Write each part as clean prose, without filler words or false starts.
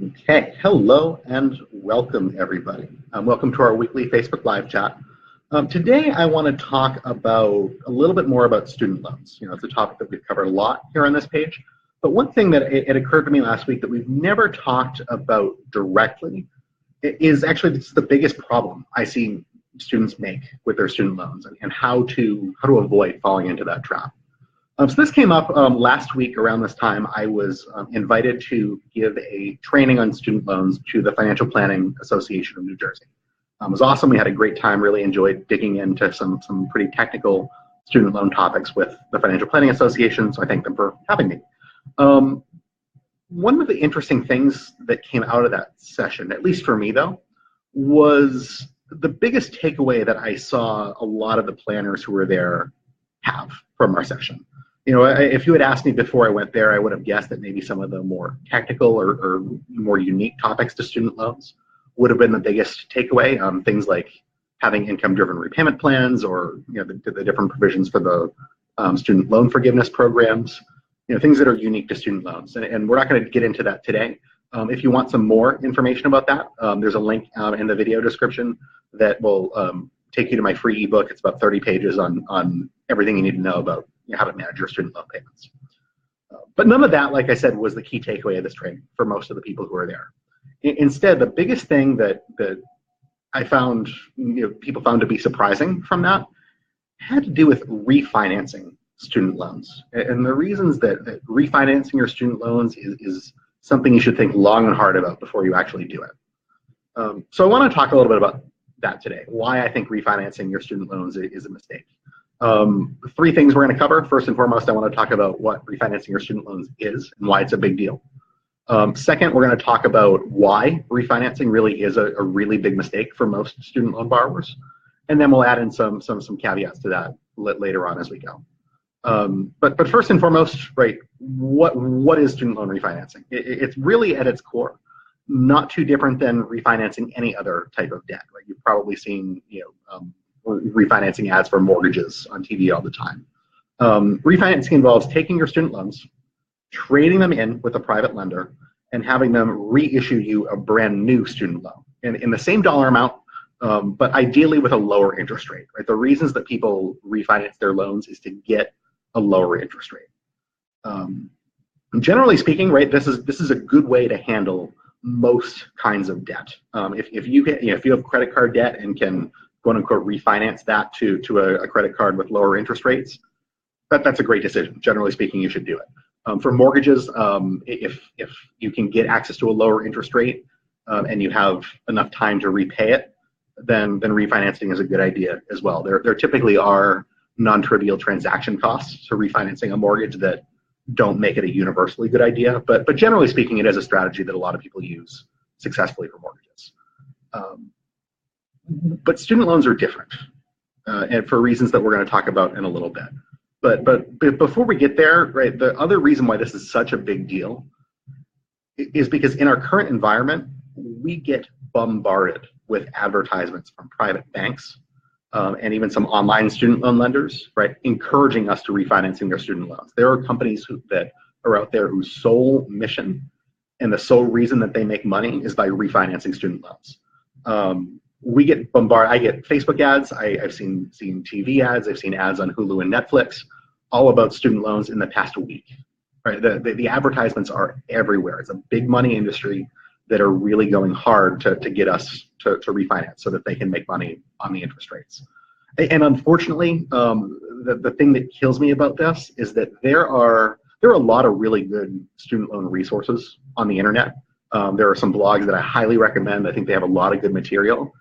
Okay, hello and welcome everybody. Welcome to our weekly Facebook Live chat. Today I want to talk about a little bit more about student loans. It's a topic that we've covered a lot here on this page. But one thing that it occurred to me last week that we've never talked about directly is actually the biggest problem I see students make with their student loans and how to avoid falling into that trap. So this came up last week around this time. I was invited to give a training on student loans to the Financial Planning Association of New Jersey. It was awesome. We had a great time, really enjoyed digging into some pretty technical student loan topics with the Financial Planning Association, so I thank them for having me. One of the interesting things that came out of that session, at least for me though, was the biggest takeaway that I saw a lot of the planners who were there have from our session. If you had asked me before I went there, I would have guessed that maybe some of the more technical or more unique topics to student loans would have been the biggest takeaway. Things like having income-driven repayment plans, or the different provisions for the student loan forgiveness programs. Things that are unique to student loans, and we're not going to get into that today. If you want some more information about that, there's a link in the video description that will take you to my free ebook. It's about 30 pages on everything you need to know about how to manage your student loan payments. But none of that, like I said, was the key takeaway of this training for most of the people who are there. Instead, the biggest thing that I found, people found to be surprising from that had to do with refinancing student loans. And the reasons that refinancing your student loans is something you should think long and hard about before you actually do it. So I want to talk a little bit about that today, why I think refinancing your student loans is a mistake. Three things we're going to cover. First and foremost, I want to talk about what refinancing your student loans is and why it's a big deal. Second, we're going to talk about why refinancing really is a really big mistake for most student loan borrowers. And then we'll add in some caveats to that later on as we go. But first and foremost, right, what is student loan refinancing? It's really at its core not too different than refinancing any other type of debt. Right? You've probably seen refinancing ads for mortgages on TV all the time. Refinancing involves taking your student loans, trading them in with a private lender, and having them reissue you a brand new student loan in the same dollar amount, but ideally with a lower interest rate. Right? The reasons that people refinance their loans is to get a lower interest rate. Generally speaking, right, this is a good way to handle most kinds of debt. If you have credit card debt and can quote unquote refinance that to a credit card with lower interest rates, that's a great decision. Generally speaking, you should do it. For mortgages, if you can get access to a lower interest rate and you have enough time to repay it, then refinancing is a good idea as well. There typically are non-trivial transaction costs to refinancing a mortgage that don't make it a universally good idea, but generally speaking, it is a strategy that a lot of people use successfully for mortgages. But student loans are different, and for reasons that we're going to talk about in a little bit. But before we get there, right, the other reason why this is such a big deal is because in our current environment, we get bombarded with advertisements from private banks and even some online student loan lenders, right, encouraging us to refinancing their student loans. There are companies that are out there whose sole mission and the sole reason that they make money is by refinancing student loans. We get bombarded. I get Facebook ads. I've seen TV ads. I've seen ads on Hulu and Netflix, all about student loans in the past week. Right, the advertisements are everywhere. It's a big money industry that are really going hard to get us to refinance so that they can make money on the interest rates. And unfortunately, the thing that kills me about this is that there are a lot of really good student loan resources on the internet. There are some blogs that I highly recommend. I think they have a lot of good material.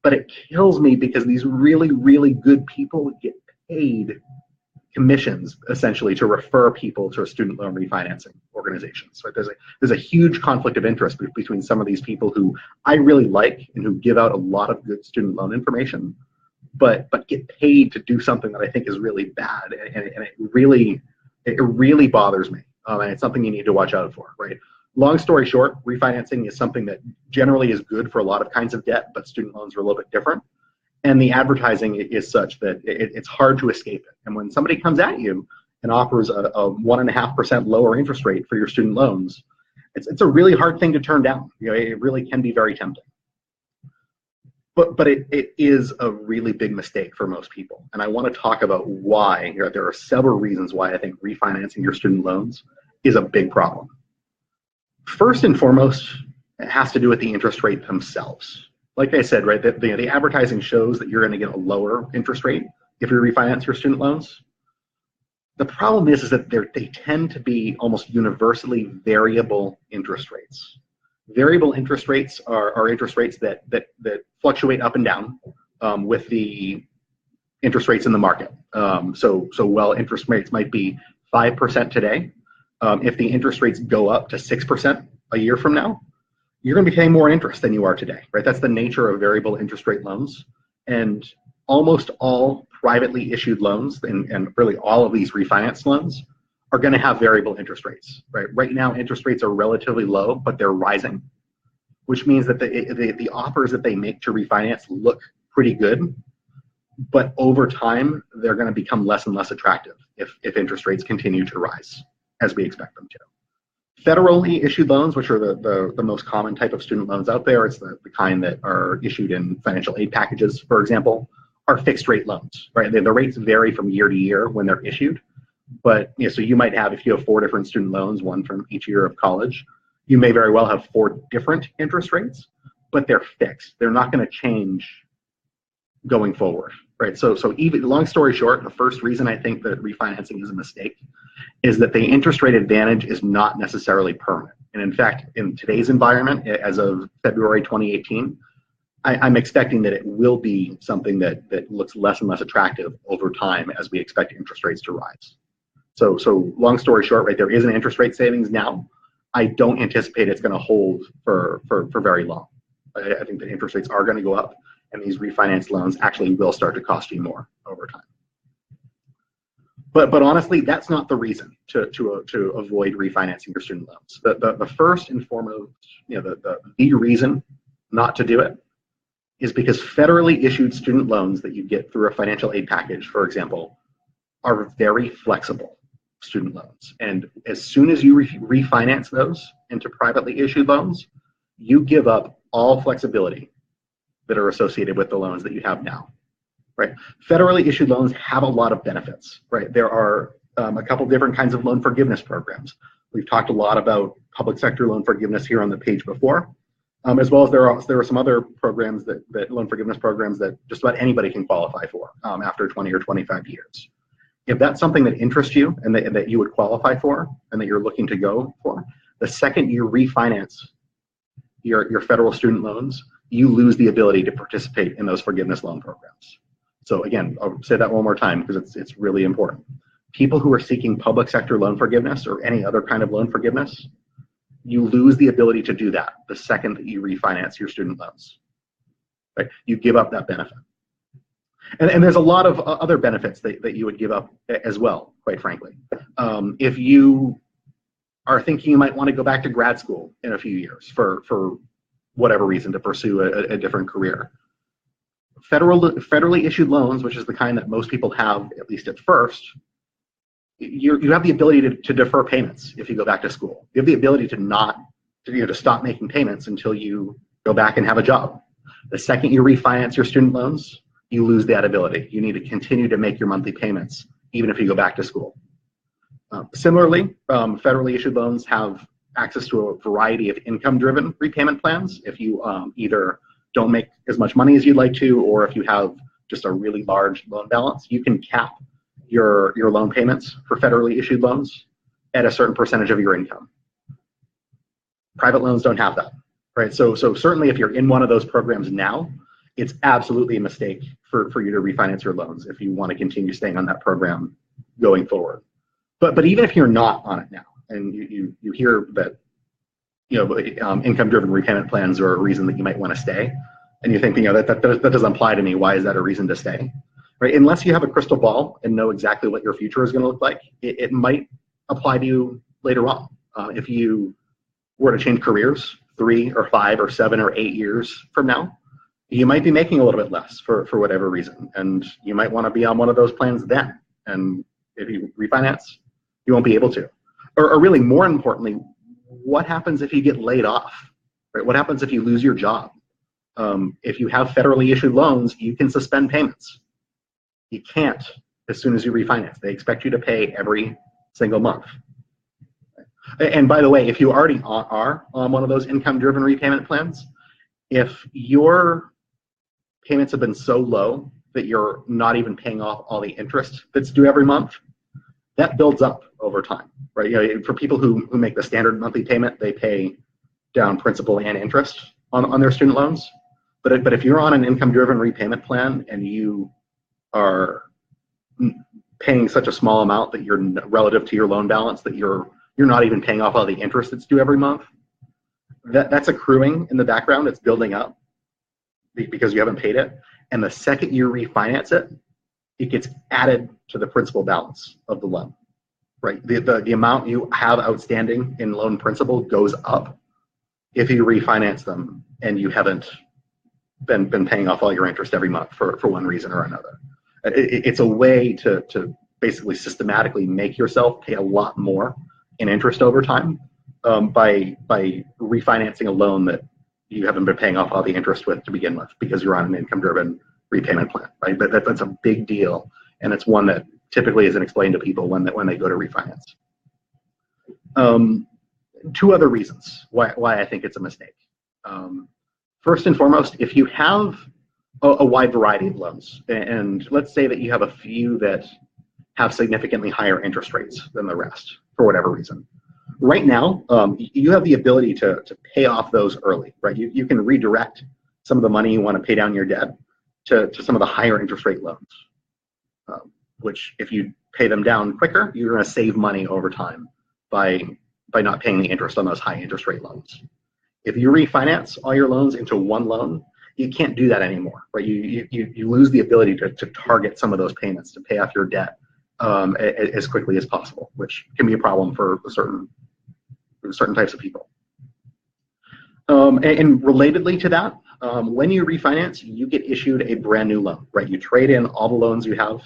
But it kills me because these really, really good people get paid commissions essentially to refer people to student loan refinancing organizations. Right? There's a huge conflict of interest between some of these people who I really like and who give out a lot of good student loan information, but get paid to do something that I think is really bad, and it really bothers me, and it's something you need to watch out for. Right? Long story short, refinancing is something that generally is good for a lot of kinds of debt, but student loans are a little bit different. And the advertising is such that it's hard to escape it. And when somebody comes at you and offers a 1.5% lower interest rate for your student loans, It's a really hard thing to turn down. It really can be very tempting. But it is a really big mistake for most people. And I want to talk about why. There are several reasons why I think refinancing your student loans is a big problem. First and foremost, it has to do with the interest rate themselves. Like I said, right, the advertising shows that you're going to get a lower interest rate if you refinance your student loans. The problem is that they tend to be almost universally variable interest rates. Variable interest rates are interest rates that fluctuate up and down with the interest rates in the market. So while interest rates might be 5% today, if the interest rates go up to 6% a year from now, you're going to be paying more interest than you are today, right? That's the nature of variable interest rate loans. And almost all privately issued loans, and really all of these refinance loans, are going to have variable interest rates, right? Right now, interest rates are relatively low, but they're rising, which means that the offers that they make to refinance look pretty good, but over time, they're going to become less and less attractive if interest rates continue to rise, as we expect them to. Federally issued loans, which are the most common type of student loans out there, it's the kind that are issued in financial aid packages, for example, are fixed rate loans, right? The rates vary from year to year when they're issued. But so you might have, if you have 4 different student loans, one from each year of college, you may very well have 4 different interest rates, but they're fixed. They're not going to change going forward, right? So even, long story short, the first reason I think that refinancing is a mistake is that the interest rate advantage is not necessarily permanent. And in fact, in today's environment, as of February 2018, I'm expecting that it will be something that looks less and less attractive over time as we expect interest rates to rise. So long story short, right, there is an interest rate savings now. I don't anticipate it's going to hold for very long. I think the interest rates are going to go up, and these refinance loans actually will start to cost you more over time. But honestly, that's not the reason to avoid refinancing your student loans. The first and foremost, the reason not to do it is because federally issued student loans that you get through a financial aid package, for example, are very flexible student loans. And as soon as you refinance those into privately issued loans, you give up all flexibility that are associated with the loans that you have now, right? Federally issued loans have a lot of benefits, right? There are a couple different kinds of loan forgiveness programs. We've talked a lot about public sector loan forgiveness here on the page before, as well as there are some other programs that loan forgiveness programs that just about anybody can qualify for after 20 or 25 years. If that's something that interests you and that you would qualify for and that you're looking to go for, the second you refinance your federal student loans, you lose the ability to participate in those forgiveness loan programs. So again, I'll say that one more time because it's really important. People who are seeking public sector loan forgiveness or any other kind of loan forgiveness, you lose the ability to do that the second that you refinance your student loans. Right? You give up that benefit. And there's a lot of other benefits that you would give up as well, quite frankly. If you are thinking you might want to go back to grad school in a few years for whatever reason to pursue a different career, federally issued loans, which is the kind that most people have, at least at first, you have the ability to defer payments if you go back to school. You have the ability to stop making payments until you go back and have a job. The second you refinance your student loans, you lose that ability. You need to continue to make your monthly payments even if you go back to school. Similarly, federally issued loans have access to a variety of income-driven repayment plans. If you either don't make as much money as you'd like to, or if you have just a really large loan balance, you can cap your loan payments for federally issued loans at a certain percentage of your income. Private loans don't have that, right? So certainly if you're in one of those programs now, it's absolutely a mistake for you to refinance your loans if you want to continue staying on that program going forward. But even if you're not on it now, and you hear that income-driven repayment plans are a reason that you might want to stay, and you think that doesn't apply to me. Why is that a reason to stay? Right? Unless you have a crystal ball and know exactly what your future is going to look like, it might apply to you later on. If you were to change careers 3 or 5 or 7 or 8 years from now, you might be making a little bit less for whatever reason, and you might want to be on one of those plans then. And if you refinance, you won't be able to. Or really, more importantly, what happens if you get laid off? Right? What happens if you lose your job? If you have federally issued loans, you can suspend payments. You can't as soon as you refinance. They expect you to pay every single month. And by the way, if you already are on one of those income-driven repayment plans, if your payments have been so low that you're not even paying off all the interest that's due every month, that builds up over time, right? You know, for people who make the standard monthly payment, they pay down principal and interest on their student loans. But if you're on an income-driven repayment plan and you are paying such a small amount that you're relative to your loan balance that you're not even paying off all the interest that's due every month, that's accruing in the background. It's building up because you haven't paid it. And the second you refinance it, it gets added to the principal balance of the loan, right? The amount you have outstanding in loan principal goes up if you refinance them and you haven't been paying off all your interest every month for one reason or another. It's a way to basically systematically make yourself pay a lot more in interest over time by refinancing a loan that you haven't been paying off all the interest with to begin with because you're on an income-driven repayment plan, right? But that's a big deal, and it's one that typically isn't explained to people when they go to refinance. Two other reasons why I think it's a mistake. First and foremost, if you have a wide variety of loans, and let's say that you have a few that have significantly higher interest rates than the rest for whatever reason. Right now, you have the ability to pay off those early, right? You can redirect some of the money you want to pay down your debt to some of the higher interest rate loans, which if you pay them down quicker, you're going to save money over time by not paying the interest on those high interest rate loans. If you refinance all your loans into one loan, you can't do that anymore, right? You lose the ability to target some of those payments to pay off your debt as quickly as possible, which can be a problem for certain types of people. And relatedly to that, when you refinance, you get issued a brand new loan, right? You trade in all the loans you have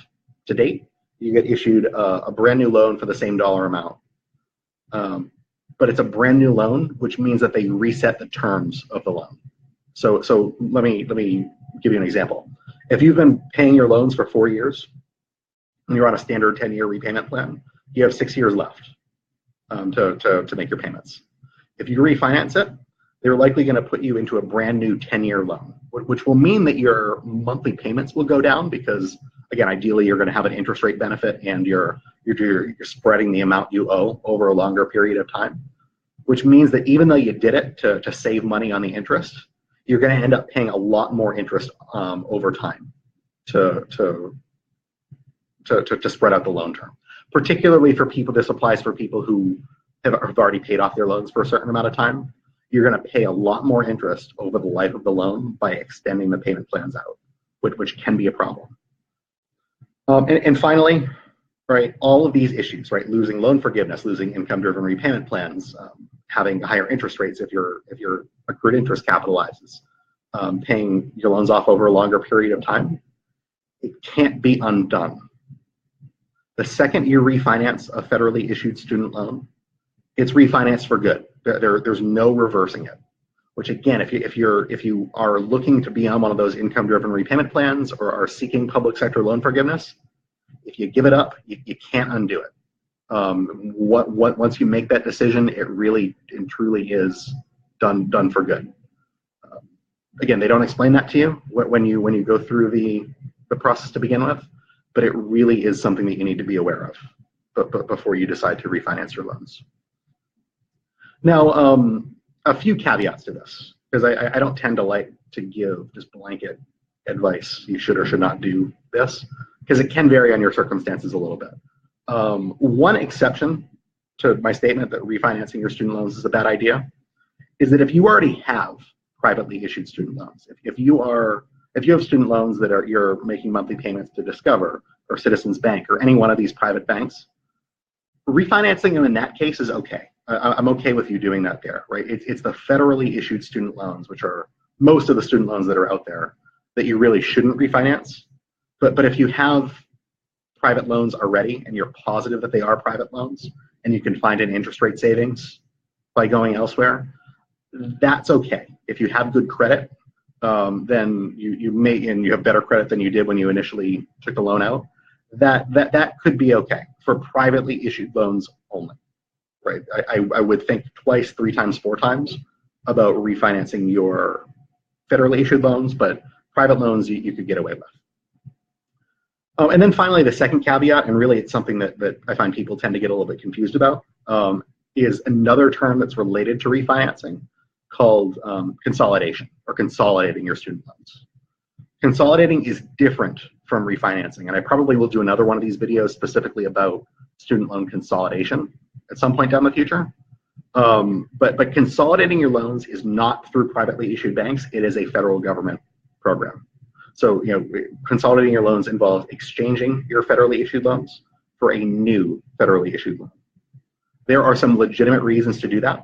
to date, you get issued a brand new loan for the same dollar amount. But it's a brand new loan, which means that they reset the terms of the loan. So let me give you an example. If you've been paying your loans for 4 years, and you're on a standard 10-year repayment plan, you have 6 years left to make your payments. If you refinance it, they're likely going to put you into a brand new 10-year loan, which will mean that your monthly payments will go down because, again, ideally you're going to have an interest rate benefit and you're spreading the amount you owe over a longer period of time, which means that even though you did it to save money on the interest, you're going to end up paying a lot more interest over time to spread out the loan term. Particularly for people, this applies for people who have already paid off their loans for a certain amount of time. You're going to pay a lot more interest over the life of the loan by extending the payment plans out, which can be a problem. And finally, right, all of these issues, right, losing loan forgiveness, losing income-driven repayment plans, having higher interest rates if your accrued interest capitalizes, paying your loans off over a longer period of time, it can't be undone. The second you refinance a federally issued student loan, it's refinanced for good. There's no reversing it. Which again, if you are looking to be on one of those income-driven repayment plans or are seeking public sector loan forgiveness, if you give it up, you can't undo it. Once you make that decision, it really and truly is done for good. Again, they don't explain that to you when you go through the process to begin with, but it really is something that you need to be aware of before you decide to refinance your loans. Now, a few caveats to this, because I don't tend to like to give just blanket advice. You should or should not do this, because it can vary on your circumstances a little bit. One exception to my statement that refinancing your student loans is a bad idea is that if you already have privately issued student loans, if you have student loans that you're making monthly payments to Discover or Citizens Bank or any one of these private banks, refinancing them in that case is okay. I'm okay with you doing that there, right? It's the federally issued student loans, which are most of the student loans that are out there, that you really shouldn't refinance. But if you have private loans already and you're positive that they are private loans and you can find an interest rate savings by going elsewhere, that's okay. If you have good credit, then you may, and you have better credit than you did when you initially took the loan out, that could be okay for privately issued loans only, right? I would think twice, 3 times, 4 times about refinancing your federally issued loans, but private loans you could get away with. And then finally, the second caveat, and really it's something that I find people tend to get a little bit confused about, is another term that's related to refinancing called consolidation, or consolidating your student loans. Consolidating is different from refinancing, and I probably will do another one of these videos specifically about student loan consolidation at some point down the future. But consolidating your loans is not through privately issued banks. It is a federal government program. So, consolidating your loans involves exchanging your federally issued loans for a new federally issued loan. There are some legitimate reasons to do that.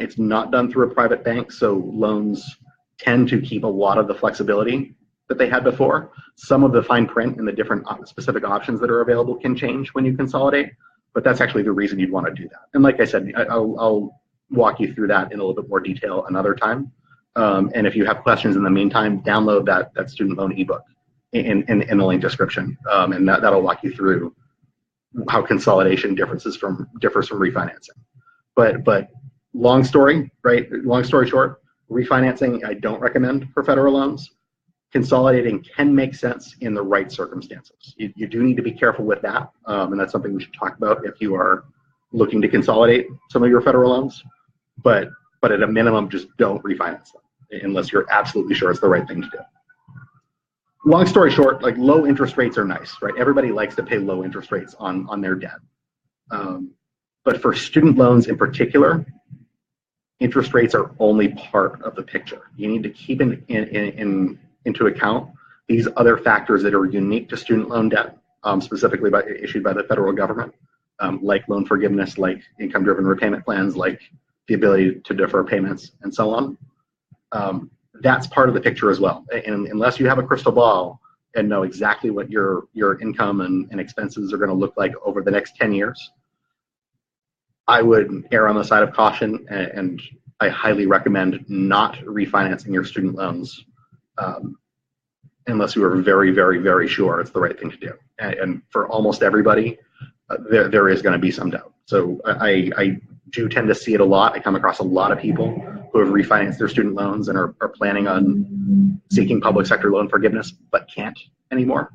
It's not done through a private bank, so loans tend to keep a lot of the flexibility that they had before. Some of the fine print and the different specific options that are available can change when you consolidate, but that's actually the reason you'd want to do that. And like I said, I'll walk you through that in a little bit more detail another time. And if you have questions in the meantime, download that student loan ebook in the link description, and that'll walk you through how consolidation differs from refinancing. But long story short, refinancing I don't recommend for federal loans. Consolidating can make sense in the right circumstances. You do need to be careful with that, and that's something we should talk about if you are looking to consolidate some of your federal loans. But at a minimum, just don't refinance them unless you're absolutely sure it's the right thing to do. Long story short, like, low interest rates are nice, right? Everybody likes to pay low interest rates on their debt. But for student loans in particular, interest rates are only part of the picture. You need to keep into account these other factors that are unique to student loan debt, specifically issued by the federal government, like loan forgiveness, like income-driven repayment plans, like the ability to defer payments, and so on. That's part of the picture as well. And unless you have a crystal ball and know exactly what your income and expenses are going to look like over the next 10 years, I would err on the side of caution, and I highly recommend not refinancing your student loans unless you are very, very, very sure it's the right thing to do. And for almost everybody, there is going to be some doubt. So I do tend to see it a lot. I come across a lot of people who have refinanced their student loans and are planning on seeking public sector loan forgiveness but can't anymore.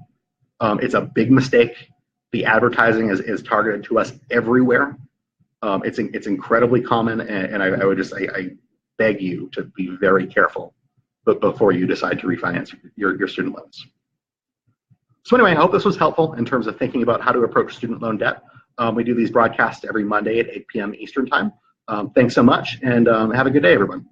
It's a big mistake. The advertising is targeted to us everywhere. It's incredibly common, and I would just I beg you to be very careful before you decide to refinance your student loans. So anyway, I hope this was helpful in terms of thinking about how to approach student loan debt. We do these broadcasts every Monday at 8 p.m. Eastern time. Thanks so much, and have a good day, everyone.